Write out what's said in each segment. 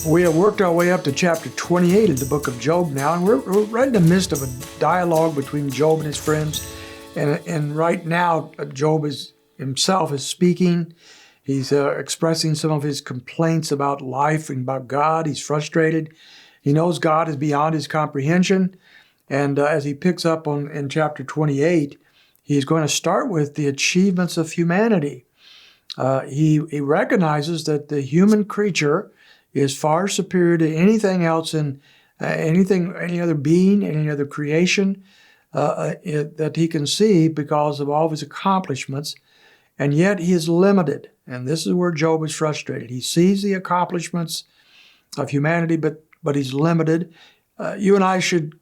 We have worked our way up to chapter 28 of the book of Job now, and we're right in the midst of a dialogue between Job and his friends. And right now, Job himself is speaking. He's expressing some of his complaints about life and about God. He's frustrated. He knows God is beyond his comprehension. And as he picks up in chapter 28, he's going to start with the achievements of humanity. He recognizes that the human creature is far superior to anything else in any other being, any other creation that he can see because of all of his accomplishments, and yet he is limited. And this is where Job is frustrated. He sees the accomplishments of humanity, but he's limited. You and I should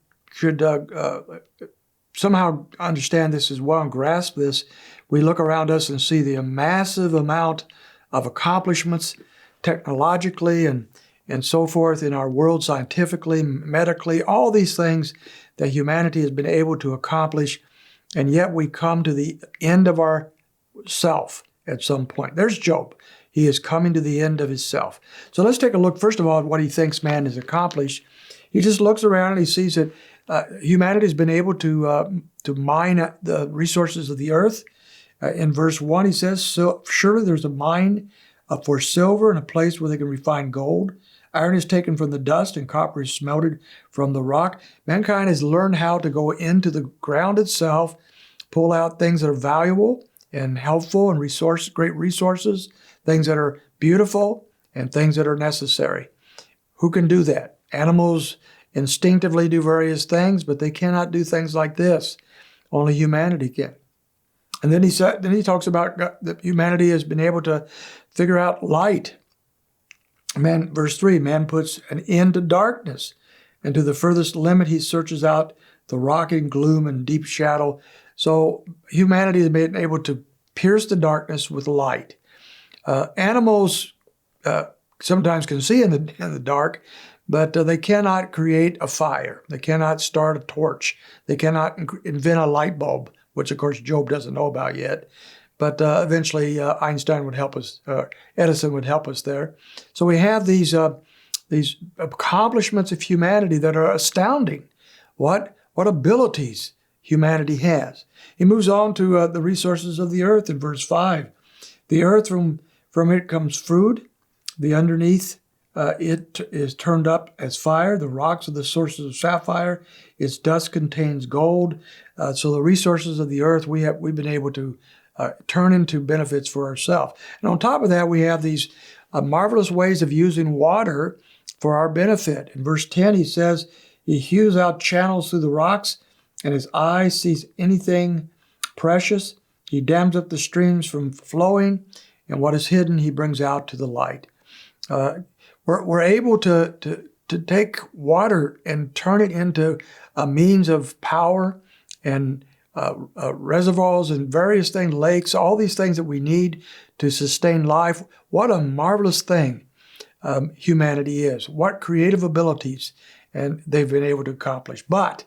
somehow understand this as well and grasp this. We look around us and see the massive amount of accomplishments technologically and so forth in our world, scientifically, medically, all these things that humanity has been able to accomplish, and yet we come to the end of our self at some point. There's Job. He is coming to the end of his self. So let's take a look, first of all, at what he thinks man has accomplished. He just looks around and he sees that humanity has been able to mine the resources of the earth. In verse 1, he says, "So surely there's a mine for silver and a place where they can refine gold. Iron is taken from the dust and copper is smelted from the rock." Mankind has learned how to go into the ground itself, pull out things that are valuable and helpful and great resources, things that are beautiful and things that are necessary. Who can do that? Animals instinctively do various things, but they cannot do things like this. Only humanity can. And then he talks about that humanity has been able to figure out light. Verse 3, man puts an end to darkness, and to the furthest limit he searches out the rock in gloom and deep shadow. So humanity has been able to pierce the darkness with light. Animals sometimes can see in the dark, but they cannot create a fire. They cannot start a torch. They cannot invent a light bulb, which of course Job doesn't know about yet. But eventually Einstein would help us, Edison would help us there. So we have these accomplishments of humanity that are astounding. What abilities humanity has. He moves on to the resources of the earth in verse 5. The earth, from it comes food. The underneath, it is turned up as fire. The rocks are the sources of sapphire. Its dust contains gold. So the resources of the earth we've been able to turn into benefits for ourselves. And on top of that, we have these marvelous ways of using water for our benefit. In verse 10, he says, he hews out channels through the rocks, and his eye sees anything precious. He dams up the streams from flowing, and what is hidden he brings out to the light. We're able to take water and turn it into a means of power and reservoirs and various things, lakes, all these things that we need to sustain life. What a marvelous thing humanity is. What creative abilities and they've been able to accomplish. But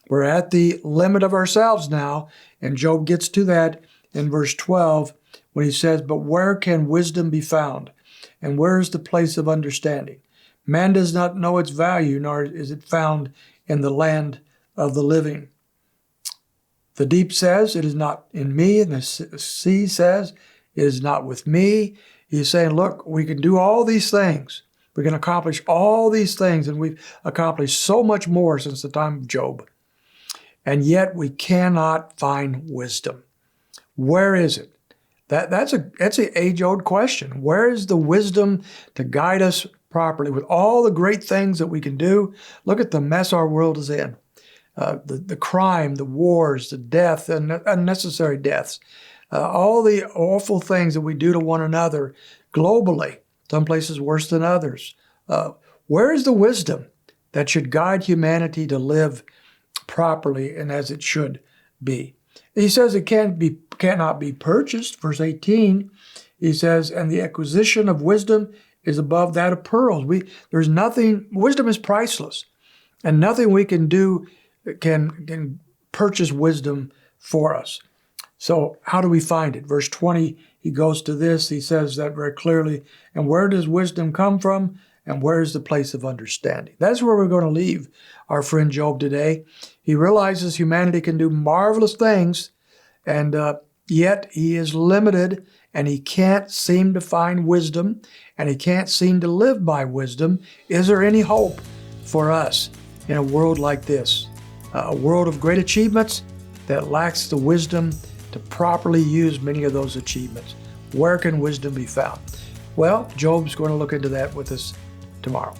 we're at the limit of ourselves now, and Job gets to that in verse 12 when he says, "But where can wisdom be found? And where is the place of understanding? Man does not know its value, nor is it found in the land of the living. The deep says, it is not in me, and the sea says, it is not with me." He's saying, look, we can do all these things. We can accomplish all these things, and we've accomplished so much more since the time of Job. And yet we cannot find wisdom. Where is it? That's an age-old question. Where is the wisdom to guide us properly with all the great things that we can do? Look at the mess our world is in. The crime, the wars, the death, and unnecessary deaths, all the awful things that we do to one another globally, some places worse than others. Where is the wisdom that should guide humanity to live properly and as it should be? He says it cannot be purchased. Verse 18, he says, "And the acquisition of wisdom is above that of pearls." There's nothing, wisdom is priceless, and nothing we can do can purchase wisdom for us. So how do we find it? Verse 20, he goes to this. He says that very clearly. "And where does wisdom come from? and where's the place of understanding? That's where we're going to leave our friend Job today. He realizes humanity can do marvelous things, and yet he is limited, and he can't seem to find wisdom, and he can't seem to live by wisdom. Is there any hope for us in a world like this? A world of great achievements that lacks the wisdom to properly use many of those achievements. Where can wisdom be found? Well, Job's going to look into that with us tomorrow.